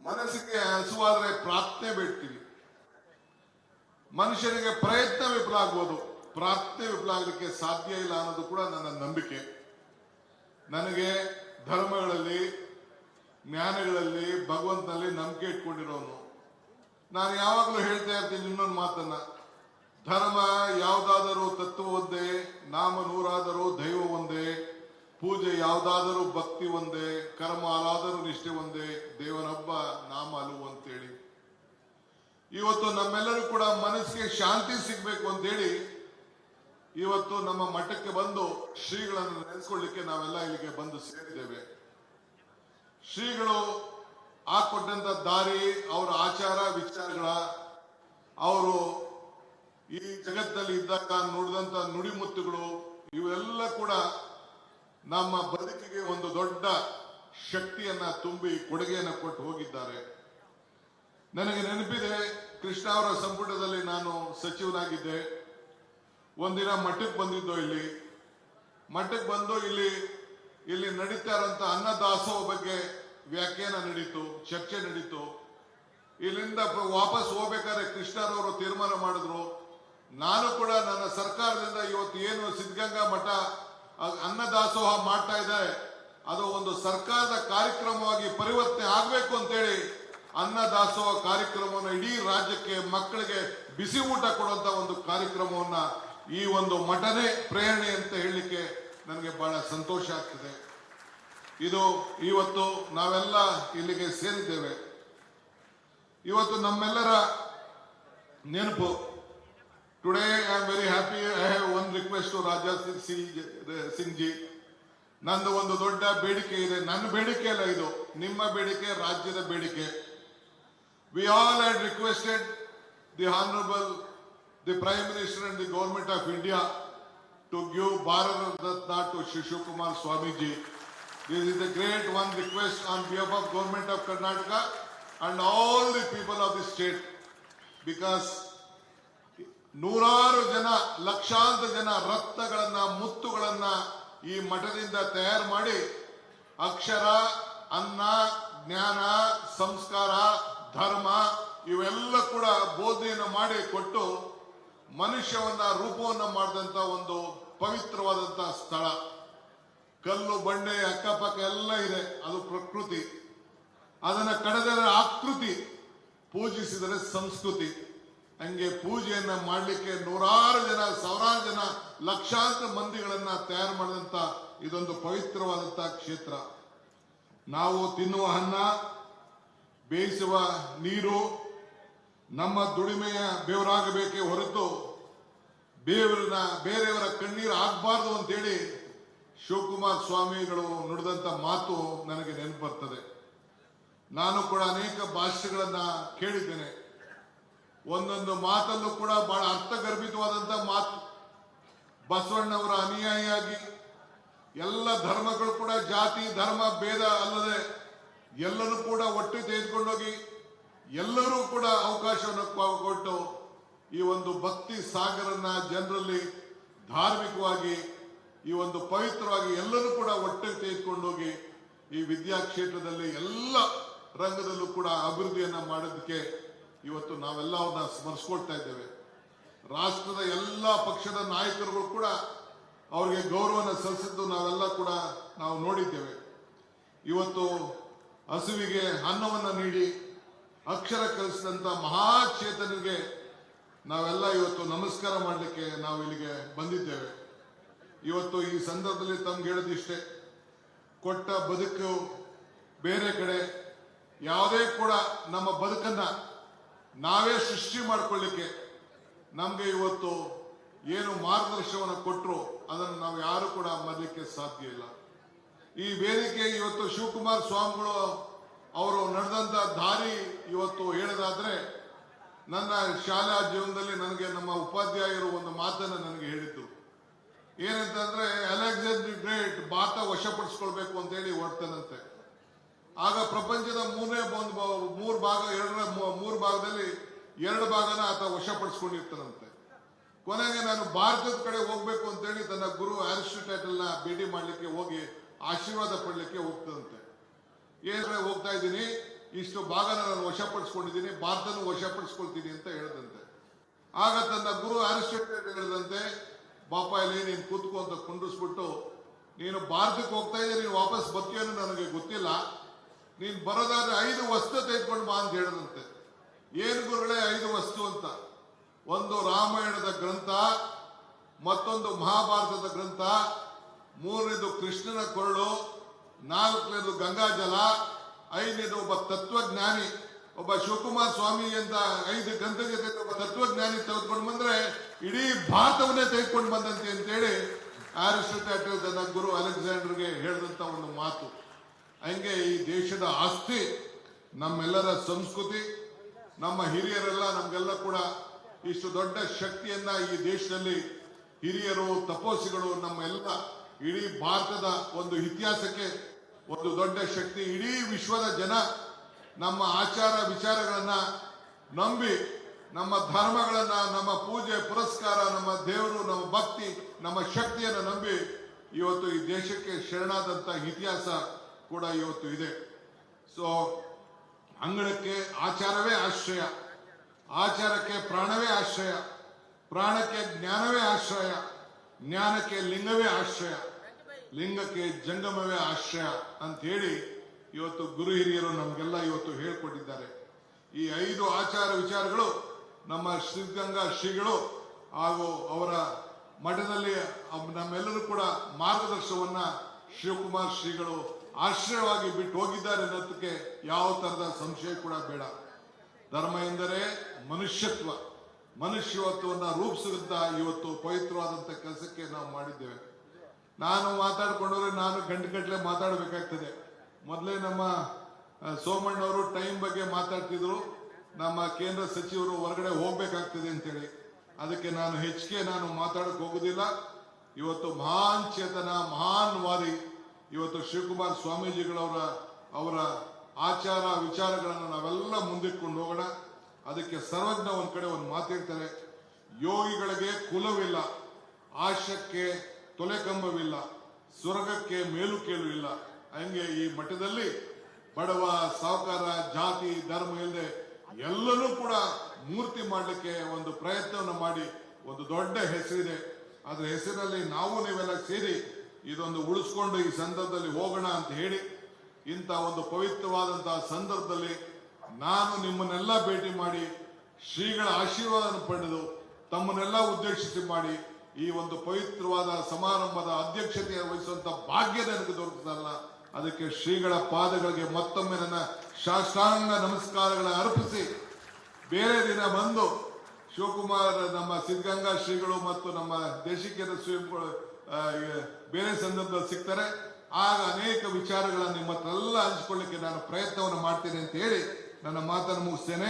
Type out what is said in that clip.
ಮನಸ್ಸಿಗೆ ಹಸುವಾದ್ರೆ ಪ್ರಾರ್ಥನೆ ಬೇಡ್ತೀವಿ. ಮನುಷ್ಯನಿಗೆ ಪ್ರಯತ್ನ ವಿಫಲ ಆಗ್ಬೋದು, ಪ್ರಾರ್ಥನೆ ವಿಫಲ ಆಗಲಿಕ್ಕೆ ಸಾಧ್ಯ ಇಲ್ಲ ಅನ್ನೋದು ಕೂಡ ನನ್ನ ನಂಬಿಕೆ. ನನಗೆ ಧರ್ಮಗಳಲ್ಲಿ, ಜ್ಞಾನಗಳಲ್ಲಿ, ಭಗವಂತನಲ್ಲಿ ನಂಬಿಕೆ ಇಟ್ಕೊಂಡಿರೋನು. ನಾನು ಯಾವಾಗಲೂ ಹೇಳ್ತಾ ಇರ್ತೀನಿ ಇನ್ನೊಂದು ಮಾತನ್ನ, ಧರ್ಮ ಯಾವುದಾದರೂ ತತ್ವ ಒಂದೇ, ನಾಮ ನೂರಾದರೂ ದೈವ ಒಂದೇ, ಪೂಜೆ ಯಾವುದಾದರೂ ಭಕ್ತಿ ಒಂದೇ, ಕರ್ಮ ಅಲಾದರೂ ನಿಷ್ಠೆ ಒಂದೇ, ದೇವನೊಬ್ಬ ನಾಮ ಅಲುವು ಅಂತೇಳಿ. ಇವತ್ತು ನಮ್ಮೆಲ್ಲರೂ ಕೂಡ ಮನಸ್ಸಿಗೆ ಶಾಂತಿ ಸಿಗ್ಬೇಕು ಅಂತೇಳಿ ಇವತ್ತು ನಮ್ಮ ಮಠಕ್ಕೆ ಬಂದು ಶ್ರೀಗಳನ್ನು ನೆನೆಸ್ಕೊಳ್ಳಿಕ್ಕೆ ನಾವೆಲ್ಲ ಇಲ್ಲಿಗೆ ಬಂದು ಸೇರಿದ್ದೇವೆ. ಶ್ರೀಗಳು ಹಾಕೊಟ್ಟಂತ ದಾರಿ, ಅವರ ಆಚಾರ ವಿಚಾರಗಳ, ಅವರು ಈ ಜಗತ್ತಿನಲ್ಲಿ ಇದ್ದಾಗ ನುಡಿದಂತ ನುಡಿಮುತ್ತುಗಳು, ಇವೆಲ್ಲ ಕೂಡ ನಮ್ಮ ಬದುಕಿಗೆ ಒಂದು ದೊಡ್ಡ ಶಕ್ತಿಯನ್ನ ತುಂಬಿ ಕೊಡುಗೆಯನ್ನು ಕೊಟ್ಟು ಹೋಗಿದ್ದಾರೆ. ನನಗೆ ನೆನಪಿದೆ, ಕೃಷ್ಣ ಅವರ ಸಂಪುಟದಲ್ಲಿ ನಾನು ಸಚಿವನಾಗಿದ್ದೆ. ಒಂದಿನ ಮಠಕ್ಕೆ ಬಂದಿದ್ದು, ಮಠಕ್ಕೆ ಬಂದು ಇಲ್ಲಿ ನಡೀತಾ ಇರುವಂತ ಅನ್ನದಾಸೋಹ ಬಗ್ಗೆ ವ್ಯಾಖ್ಯಾನ ನಡೀತು, ಚರ್ಚೆ ನಡೀತು. ಇಲ್ಲಿಂದ ವಾಪಸ್ ಹೋಗ್ಬೇಕಾದ್ರೆ ಕೃಷ್ಣರವರು ತೀರ್ಮಾನ ಮಾಡಿದ್ರು, ನಾನು ಕೂಡ ನನ್ನ ಸರ್ಕಾರದಿಂದ ಇವತ್ತು ಏನು ಸಿದ್ಧಗಂಗಾ ಮಠ ಅನ್ನದಾಸೋಹ ಮಾಡ್ತಾ ಇದ್ದಾರೆ, ಅದು ಒಂದು ಸರ್ಕಾರದ ಕಾರ್ಯಕ್ರಮವಾಗಿ ಪರಿವರ್ತನೆ ಆಗಬೇಕು ಅಂತೇಳಿ ಅನ್ನದಾಸೋಹ ಕಾರ್ಯಕ್ರಮವನ್ನು ಇಡೀ ರಾಜ್ಯಕ್ಕೆ ಮಕ್ಕಳಿಗೆ ಬಿಸಿ ಊಟ ಕೊಡುವಂತ ಒಂದು ಕಾರ್ಯಕ್ರಮವನ್ನ ಈ ಒಂದು ಮಠನೇ ಪ್ರೇರಣೆ ಅಂತ ಹೇಳಲಿಕ್ಕೆ ನನಗೆ ಬಹಳ ಸಂತೋಷ ಆಗ್ತದೆ. ಇದು ಇವತ್ತು ನಾವೆಲ್ಲ ಇಲ್ಲಿಗೆ ಸೇರಿದ್ದೇವೆ. ಇವತ್ತು ನಮ್ಮೆಲ್ಲರ ನೆನಪು. Today I am very happy. I have one request to Raja Singh ji. ನಂದು ಒಂದು ದೊಡ್ಡ ಬೇಡಿಕೆ ಇದೆ. ನನ್ನ ಬೇಡಿಕೆ ಅಲ್ಲ ಇದು, ನಿಮ್ಮ ಬೇಡಿಕೆ, ರಾಜ್ಯದ ಬೇಡಿಕೆ. We all had requested the Honorable, the Prime Minister and the Government of India to give Bharat Ratna to Shri Shivakumar Swamiji. This is a great one request on behalf of Government of Karnataka and all the people of the state, because ನೂರಾರು ಜನ, ಲಕ್ಷಾಂತರ ಜನ ರತ್ನಗಳನ್ನ, ಮುತ್ತುಗಳನ್ನ ಈ ಮಠದಿಂದ ತಯಾರು ಮಾಡಿ ಅಕ್ಷರ, ಅನ್ನ, ಜ್ಞಾನ, ಸಂಸ್ಕಾರ, ಧರ್ಮ ಇವೆಲ್ಲ ಕೂಡ ಬೋಧನೆಯನ್ನು ಮಾಡಿ ಕೊಟ್ಟು ಮನುಷ್ಯವನ್ನ ರೂಪವನ್ನ ಮಾಡಿದಂತ ಒಂದು ಪವಿತ್ರವಾದಂತ ಸ್ಥಳ. ಕಲ್ಲು ಬಂಡೆ ಅಕ್ಕಪಕ್ಕ ಎಲ್ಲ ಇದೆ, ಅದು ಪ್ರಕೃತಿ. ಅದನ್ನ ಕಡೆದರೆ ಆಕೃತಿ, ಪೂಜಿಸಿದರೆ ಸಂಸ್ಕೃತಿ. ಹಂಗೆ ಪೂಜೆಯನ್ನ ಮಾಡಲಿಕ್ಕೆ ನೂರಾರು ಜನ, ಸಾವಿರಾರು ಜನ, ಲಕ್ಷಾಂತರ ಮಂದಿಗಳನ್ನ ತಯಾರು ಮಾಡಿದಂತ ಇದೊಂದು ಪವಿತ್ರವಾದಂತ ಕ್ಷೇತ್ರ. ನಾವು ತಿನ್ನುವ ಅನ್ನ, ಬೇಯಿಸುವ ನೀರು ನಮ್ಮ ದುಡಿಮೆಯ ಬೆವರಾಗಬೇಕೇ ಹೊರತು ಬೇರೆಯವರ ಕಣ್ಣೀರು ಆಗಬಾರ್ದು ಅಂತೇಳಿ ಶಿವಕುಮಾರ ಸ್ವಾಮಿಗಳು ನುಡಿದಂತ ಮಾತು ನನಗೆ ನೆನಪು ಬರ್ತದೆ. ನಾನು ಕೂಡ ಅನೇಕ ಭಾಷೆಗಳನ್ನ ಕೇಳಿದ್ದೇನೆ. ಒಂದೊಂದು ಮಾತಲ್ಲೂ ಕೂಡ ಬಹಳ ಅರ್ಥಗರ್ಭಿತವಾದಂತ ಮಾತು. ಬಸವಣ್ಣವರ ಅನುಯಾಯಿಯಾಗಿ ಎಲ್ಲ ಧರ್ಮಗಳು ಕೂಡ ಜಾತಿ ಧರ್ಮ ಭೇದ ಅಲ್ಲದೆ ಎಲ್ಲರೂ ಕೂಡ ಒಟ್ಟು ತೆಗೆದುಕೊಂಡೋಗಿ ಎಲ್ಲರೂ ಕೂಡ ಅವಕಾಶವನ್ನು ಕೊಟ್ಟು ಈ ಒಂದು ಭಕ್ತಿ ಸಾಗರನ್ನ ಜನರಲ್ಲಿ ಧಾರ್ಮಿಕವಾಗಿ, ಈ ಒಂದು ಪವಿತ್ರವಾಗಿ ಎಲ್ಲರೂ ಕೂಡ ಒಟ್ಟಿಗೆ ತೆಗೆದುಕೊಂಡೋಗಿ ಈ ವಿದ್ಯಾ ಕ್ಷೇತ್ರದಲ್ಲಿ ಎಲ್ಲ ರಂಗದಲ್ಲೂ ಕೂಡ ಅಭಿವೃದ್ಧಿಯನ್ನ ಮಾಡೋದಕ್ಕೆ ಇವತ್ತು ನಾವೆಲ್ಲ ಅವ್ರನ್ನ ಸ್ಮರಿಸ್ಕೊಳ್ತಾ ಇದ್ದೇವೆ. ರಾಷ್ಟ್ರದ ಎಲ್ಲ ಪಕ್ಷದ ನಾಯಕರುಗಳು ಕೂಡ ಅವರಿಗೆ ಗೌರವನ ಸಲ್ಲಿಸಿದ್ದು ನಾವೆಲ್ಲ ಕೂಡ ನಾವು ನೋಡಿದ್ದೇವೆ. ಇವತ್ತು ಹಸುವಿಗೆ ಅನ್ನವನ್ನ ನೀಡಿ ಅಕ್ಷರ ಕಲಿಸಿದಂತ ಮಹಾಚೇತನಿಗೆ ನಾವೆಲ್ಲ ಇವತ್ತು ನಮಸ್ಕಾರ ಮಾಡಲಿಕ್ಕೆ ನಾವು ಇಲ್ಲಿಗೆ ಬಂದಿದ್ದೇವೆ. ಇವತ್ತು ಈ ಸಂದರ್ಭದಲ್ಲಿ ತಮ್ಗೆ ಹೇಳೋದಿಷ್ಟೇ, ಕೊಟ್ಟ ಬದುಕು ಬೇರೆ ಕಡೆ, ಯಾವುದೇ ಕೂಡ ನಮ್ಮ ಬದುಕನ್ನ ನಾವೇ ಸೃಷ್ಟಿ ಮಾಡಿಕೊಳ್ಳಿಕ್ಕೆ ನಮ್ಗೆ ಇವತ್ತು ಏನು ಮಾರ್ಗದರ್ಶನವನ್ನು ಕೊಟ್ಟರು ಅದನ್ನು ನಾವು ಯಾರು ಕೂಡ ಮರಲಿಕ್ಕೆ ಸಾಧ್ಯ ಇಲ್ಲ. ಈ ವೇದಿಕೆ ಇವತ್ತು ಶಿವಕುಮಾರ ಸ್ವಾಮಿಗಳು ಅವರು ನಡೆದಂತ ದಾರಿ ಇವತ್ತು ಹೇಳೋದಾದ್ರೆ, ನನ್ನ ಶಾಲಾ ಜೀವನದಲ್ಲಿ ನನಗೆ ನಮ್ಮ ಉಪಾಧ್ಯಾಯರು ಒಂದು ಮಾತನ್ನು ನನಗೆ ಹೇಳಿದ್ರು. ಏನಂತಂದ್ರೆ, ಅಲೆಕ್ಸಾಂಡರ್ ಗ್ರೇಟ್ ಭಾರತ ವಶಪಡಿಸ್ಕೊಳ್ಬೇಕು ಅಂತ ಹೇಳಿ ಹೊರಡ್ತಾನಂತೆ. ಆಗ ಪ್ರಪಂಚದ ಮೂರು ಭಾಗದಲ್ಲಿ 2 ಭಾಗನ ಆತ ವಶಪಡಿಸ್ಕೊಂಡಿರ್ತಾನಂತೆ. ಕೊನೆಗೆ ನಾನು ಭಾರತದ ಕಡೆ ಹೋಗ್ಬೇಕು ಅಂತೇಳಿ ತನ್ನ ಗುರು ಅರಿಸ್ಟಾಟಲ್ ನ ಭೇಟಿ ಮಾಡ್ಲಿಕ್ಕೆ ಹೋಗಿ ಆಶೀರ್ವಾದ ಪಡ್ಲಿಕ್ಕೆ ಹೋಗ್ತದಂತೆ. ಏನ್ರೆ ಹೋಗ್ತಾ ಇದ್ದೀನಿ, ಇಷ್ಟು ಭಾಗನ ನಾನು ವಶಪಡಿಸ್ಕೊಂಡಿದ್ದೀನಿ, ಭಾರತನೂ ವಶಪಡಿಸ್ಕೊಳ್ತೀನಿ ಅಂತ ಹೇಳಿದಂತೆ. ಆಗ ತನ್ನ ಗುರು ಅರಿಸ್ಟಾಟಲ್ ಹೇಳಿದಂತೆ, ಬಾಪ ಇಲ್ಲಿ ನೀನು ಕೂತ್ಕೊ ಅಂತ ಕುಂಡಿಸ್ಬಿಟ್ಟು, ನೀನು ಭಾರತಕ್ಕೆ ಹೋಗ್ತಾ ಇದ್ದೆ, ನೀನು ವಾಪಸ್ ಬರ್ತೀಯೋ ನನಗೆ ಗೊತ್ತಿಲ್ಲ, ನೀನು ಬರೋದಾದ್ರೆ 5 ವಸ್ತು ತೆಗೆದುಕೊಂಡು ಬಾ ಅಂತ ಹೇಳಿದಂತೆ. ಏನು ಗುರುಗಳೇ 5 ವಸ್ತು ಅಂತ? ಒಂದು ರಾಮಾಯಣದ ಗ್ರಂಥ, ಮತ್ತೊಂದು ಮಹಾಭಾರತದ ಗ್ರಂಥ, 3ನೇದು ಕೃಷ್ಣನ ಕೊರಳು, 4ನೇದು ಗಂಗಾಜಲ, 5ನೇದು ಒಬ್ಬ ತತ್ವಜ್ಞಾನಿ, ಒಬ್ಬ ಶಿವಕುಮಾರ ಸ್ವಾಮಿ ಅಂತ 5 ಗ್ರಂಥ ಜೊತೆ ಒಬ್ಬ ತತ್ವಜ್ಞಾನಿ ತೆಗೆದುಕೊಂಡು ಬಂದ್ರೆ ಇಡೀ ಭಾರತವನ್ನೇ ತೆಗೆದುಕೊಂಡು ಬಂದಂತೆ ಅಂತೇಳಿ ಅರಿಸ್ಟಾಟಲ್ ತನ್ನ ಗುರು ಅಲೆಕ್ಸಾಂಡರ್ಗೆ ಹೇಳಿದಂತ ಒಂದು ಮಾತು. ಹಂಗೆ ಈ ದೇಶದ ಆಸ್ತಿ, ನಮ್ಮೆಲ್ಲರ ಸಂಸ್ಕೃತಿ, ನಮ್ಮ ಹಿರಿಯರೆಲ್ಲ ನಮ್ಗೆಲ್ಲ ಕೂಡ ಇಷ್ಟು ದೊಡ್ಡ ಶಕ್ತಿಯನ್ನ ಈ ದೇಶದಲ್ಲಿ ಹಿರಿಯರು, ತಪೋಸಿಗಳು, ನಮ್ಮೆಲ್ಲ ಇಡೀ ಭಾರತದ ಒಂದು ಇತಿಹಾಸಕ್ಕೆ ಒಂದು ದೊಡ್ಡ ಶಕ್ತಿ. ಇಡೀ ವಿಶ್ವದ ಜನ ನಮ್ಮ ಆಚಾರ ವಿಚಾರಗಳನ್ನ ನಂಬಿ, ನಮ್ಮ ಧರ್ಮಗಳನ್ನ, ನಮ್ಮ ಪೂಜೆ ಪುರಸ್ಕಾರ, ನಮ್ಮ ದೇವರು, ನಮ್ಮ ಭಕ್ತಿ, ನಮ್ಮ ಶಕ್ತಿಯನ್ನು ನಂಬಿ ಇವತ್ತು ಈ ದೇಶಕ್ಕೆ ಶರಣಾದಂತ ಇತಿಹಾಸ ಕೂಡ ಇವತ್ತು ಇದೆ. ಸೊ ಅಂಗಳಕ್ಕೆ ಆಚಾರವೇ ಆಶ್ರಯ, ಆಚಾರಕ್ಕೆ ಪ್ರಾಣವೇ ಆಶ್ರಯ, ಪ್ರಾಣಕ್ಕೆ ಜ್ಞಾನವೇ ಆಶ್ರಯ, ಜ್ಞಾನಕ್ಕೆ ಲಿಂಗವೇ ಆಶ್ರಯ, ಲಿಂಗಕ್ಕೆ ಜಂಗಮವೇ ಆಶ್ರಯ ಅಂತ ಹೇಳಿ ಇವತ್ತು ಗುರು ಹಿರಿಯರು ನಮಗೆಲ್ಲ ಇವತ್ತು ಹೇಳ್ಕೊಟ್ಟಿದ್ದಾರೆ. ಈ 5 ಆಚಾರ ವಿಚಾರಗಳು ನಮ್ಮ ಸಿದ್ಧಗಂಗಾ ಶ್ರೀಗಳು ಹಾಗೂ ಅವರ ಮಠದಲ್ಲಿ ನಮ್ಮೆಲ್ಲರೂ ಕೂಡ ಮಾರ್ಗದರ್ಶನವನ್ನ ಶಿವಕುಮಾರ್ ಶ್ರೀಗಳು ಆಶ್ರಯವಾಗಿ ಬಿಟ್ಟು ಹೋಗಿದ್ದಾರೆ ಅನ್ನೋದಕ್ಕೆ ಯಾವ ತರದ ಸಂಶಯ ಕೂಡ ಬೇಡ. ಧರ್ಮ ಎಂದರೆ ಮನುಷ್ಯತ್ವ, ಮನುಷ್ಯತ್ವವನ್ನು ರೂಪಿಸಿದಂತ ಇವತ್ತು ಪವಿತ್ರವಾದಂತ ಕೆಲಸಕ್ಕೆ ನಾವು ಮಾಡಿದ್ದೇವೆ. ನಾನು ಮಾತಾಡ್ಕೊಂಡ್ರೆ ನಾನು ಗಂಟೆ ಮಾತಾಡಬೇಕಾಗ್ತದೆ. ಮೊದಲೇ ನಮ್ಮ ಸೋಮಣ್ಣವರು ಟೈಮ್ ಬಗ್ಗೆ ಮಾತಾಡ್ತಿದ್ರು, ನಮ್ಮ ಕೇಂದ್ರ ಸಚಿವರು ಹೊರಗಡೆ ಹೋಗ್ಬೇಕಾಗ್ತದೆ ಅಂತೇಳಿ, ಅದಕ್ಕೆ ನಾನು ಹೆಚ್ಚಿಗೆ ಮಾತಾಡಕ್ ಹೋಗುದಿಲ್ಲ. ಇವತ್ತು ಮಹಾನ್ ಚೇತನ, ಮಹಾನ್ ವಾದಿ ಇವತ್ತು ಶಿವಕುಮಾರ್ ಸ್ವಾಮೀಜಿಗಳವರ ಆಚಾರ ವಿಚಾರಗಳನ್ನು ನಾವೆಲ್ಲ ಮುಂದಿಟ್ಕೊಂಡು ಹೋಗೋಣ. ಅದಕ್ಕೆ ಸರ್ವಜ್ಞ ಒಂದ್ ಕಡೆ ಒಂದು ಮಾತಿರ್ತಾರೆ, ಯೋಗಿಗಳಿಗೆ ಕುಲವಿಲ್ಲ, ಆಶಕ್ಕೆ ತೊಲೆಕಂಬವಿಲ್ಲ, ಸ್ವರ್ಗಕ್ಕೆ ಮೇಲು ಕೇಳು ಇಲ್ಲ. ಹಂಗೆ ಈ ಮಠದಲ್ಲಿ ಬಡವ ಸಾಹುಕಾರ ಜಾತಿ ಧರ್ಮ ಇಲ್ಲದೆ ಎಲ್ಲನೂ ಕೂಡ ಮೂರ್ತಿ ಮಾಡಲಿಕ್ಕೆ ಒಂದು ಪ್ರಯತ್ನವನ್ನು ಮಾಡಿ ಒಂದು ದೊಡ್ಡ ಹೆಸರಿದೆ. ಅದ್ರ ಹೆಸರಿನಲ್ಲಿ ನಾವು ನೀವೆಲ್ಲ ಸೇರಿ ಇದೊಂದು ಉಳಿಸ್ಕೊಂಡು ಈ ಸಂದರ್ಭದಲ್ಲಿ ಹೋಗೋಣ ಅಂತ ಹೇಳಿ, ಇಂಥ ಒಂದು ಪವಿತ್ರವಾದಂತಹ ಸಂದರ್ಭದಲ್ಲಿ ನಾನು ನಿಮ್ಮನ್ನೆಲ್ಲ ಭೇಟಿ ಮಾಡಿ ಶ್ರೀಗಳ ಆಶೀರ್ವಾದ ಪಡೆದು ತಮ್ಮನ್ನೆಲ್ಲ ಉದ್ದೇಶಿಸಿ ಮಾಡಿ ಈ ಒಂದು ಪವಿತ್ರವಾದ ಸಮಾರಂಭದ ಅಧ್ಯಕ್ಷತೆ ವಹಿಸುವಂತ ಭಾಗ್ಯ ನನಗೆ ದೊರಕುತ್ತಲ್ಲ. ಅದಕ್ಕೆ ಶ್ರೀಗಳ ಪಾದಗಳಿಗೆ ಮತ್ತೊಮ್ಮೆ ನನ್ನ ಸಾಷ್ಟಾಂಗ ನಮಸ್ಕಾರಗಳ ಅರ್ಪಿಸಿ, ಬೇರೆ ದಿನ ಬಂದು ಶಿವಕುಮಾರ್ ನಮ್ಮ ಸಿದ್ಧಗಂಗಾ ಶ್ರೀಗಳು ಮತ್ತು ನಮ್ಮ ದೇಶಿಕೇಂದ್ರ ಶ್ರೀಗಳು ಬೇರೆ ಸಂದರ್ಭದಲ್ಲಿ ಸಿಗ್ತಾರೆ. ಆಗ ಅನೇಕ ವಿಚಾರಗಳನ್ನು ನಿಮ್ಮ ಹತ್ರ ಎಲ್ಲ ಹಂಚಿಕೊಳ್ಳಿಕ್ಕೆ ನಾನು ಪ್ರಯತ್ನವನ್ನು ಮಾಡ್ತೇನೆ ಅಂತ ಹೇಳಿ ನನ್ನ ಮಾತನ್ನು ಮುಗಿಸ್ತೇನೆ.